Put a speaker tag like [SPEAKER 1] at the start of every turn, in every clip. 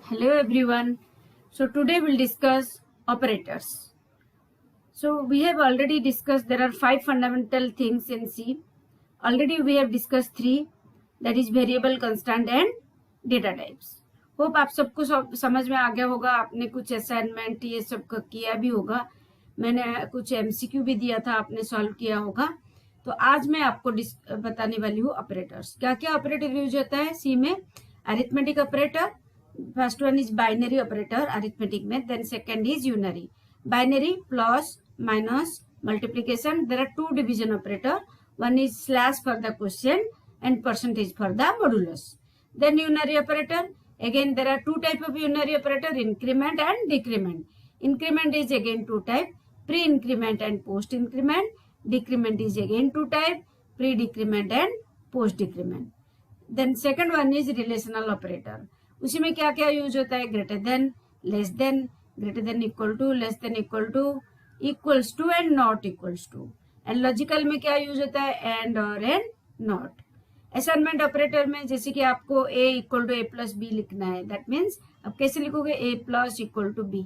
[SPEAKER 1] Hello everyone. So today we'll discuss operators. So we have already discussed there are 5 fundamental things in C. Already we have discussed 3, that is variable, constant and data types. Hope आप सबको समझ में आ गया होगा. आपने कुछ assignment ये सब किया भी होगा. मैंने कुछ MCQ भी दिया था, आपने सॉल्व किया होगा. तो आज मैं आपको बताने वाली हूँ ऑपरेटर्स. क्या क्या ऑपरेटर यूज होता है सी में. Arithmetic operator, first one is binary operator arithmetic में, then second is unary. Binary plus minus multiplication, there are 2 division operator, one is slash for the quotient and percentage for the modulus. Then unary operator, again there are 2 type of unary operator, increment and decrement. Increment is again 2 type, pre-increment and post-increment. Decrement is again 2 type, pre-decrement and post-decrement. Then second one is relational operator. उसी में क्या क्या use होता है. Greater than, less than, greater than equal to, less than equal to, equals to and not equals to. And logical में क्या use होता है. एंड और एंड नॉट. असाइनमेंट ऑपरेटर में जैसे कि आपको a equal to a plus B लिखना है, दैट मीन्स आप कैसे लिखोगे. a plus equal to B.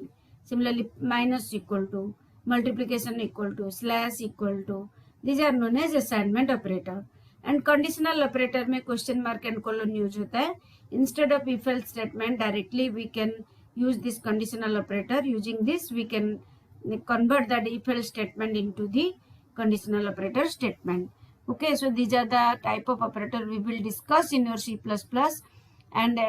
[SPEAKER 1] Similarly minus equal to, multiplication equal to, slash equal to. These are known as assignment operator. And conditional operator में question mark and colon use होता है. Instead of if else statement, directly we can use this conditional operator. Using this we can convert that if else statement into the conditional operator statement. Okay, so these are the type of operator we will discuss in your C++, and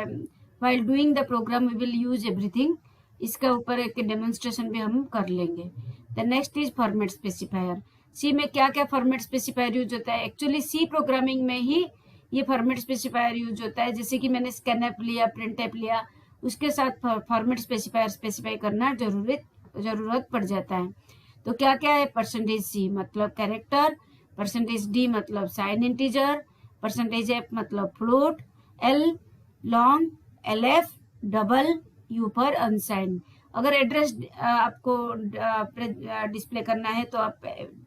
[SPEAKER 1] while doing the program we will use everything. इसका ऊपर एक demonstration भी हम कर लेंगे. The next is format specifier. C में क्या क्या format specifier यूज होता है. एक्चुअली C प्रोग्रामिंग में ही ये फॉर्मेट स्पेसिफायर यूज होता है. जैसे कि मैंने स्कैनएफ लिया, प्रिंटएफ लिया, उसके साथ फॉर्मेट स्पेसिफायर स्पेसिफाई करना जरूरत पड़ जाता है. तो क्या क्या है. परसेंटेज सी मतलब कैरेक्टर, परसेंटेज डी मतलब साइन इंटीजर, परसेंटेज एफ मतलब float, L long, L F double, you पर अनसाइन. अगर एड्रेस आपको डिस्प्ले करना है तो आप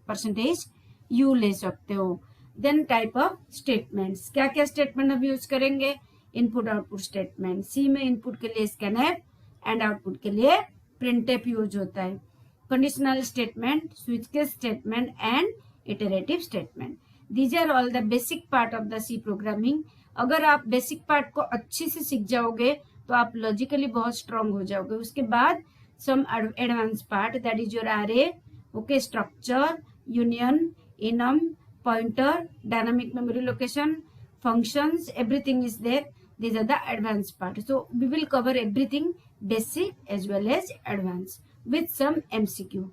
[SPEAKER 1] परसेंटेज यू ले सकते हो. Then type of statements. क्या क्या स्टेटमेंट हम यूज करेंगे. Input output statement. सी में इनपुट के लिए स्कैनएफ एंड आउटपुट के लिए प्रिंटएफ यूज होता है. Conditional statement, switch case statement and iterative statement. These are all the basic part of the C programming. अगर आप बेसिक पार्ट को अच्छे से सीख जाओगे तो आप लॉजिकली बहुत स्ट्रांग हो जाओगे. उसके बाद some advance part, that is your array, okay, structure, union, enum, pointer, dynamic memory location, functions, everything is there. These are the advanced part. So we will cover everything, basic as well as advanced with some MCQ.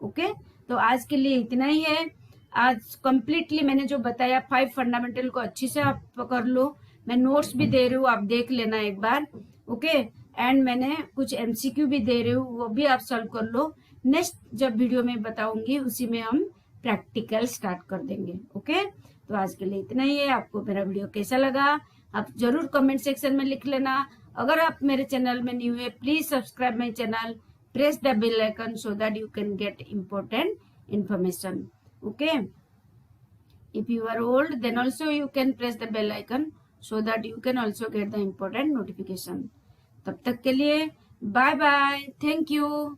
[SPEAKER 1] Okay, तो आज के लिए इतना ही है. आज completely मैंने जो बताया 5 फंडामेंटल को अच्छी से आप पकड़ लो. मैं नोट्स भी दे रही हूँ, आप देख लेना एक बार. ओके, एंड मैंने कुछ MCQ भी दे रही हूँ, वो भी आप सॉल्व कर लो. नेक्स्ट जब वीडियो में बताऊंगी उसी में हम प्रैक्टिकल स्टार्ट कर देंगे. ओके, तो आज के लिए इतना ही है. आपको मेरा वीडियो कैसा लगा आप जरूर कमेंट सेक्शन में लिख लेना. अगर आप मेरे चैनल में न्यू है, please subscribe my channel, press the bell icon so that you can get important information. Okay, if you are old then also you can press the bell icon so that you can also get the important notification. तब तक के लिए bye bye. Thank you.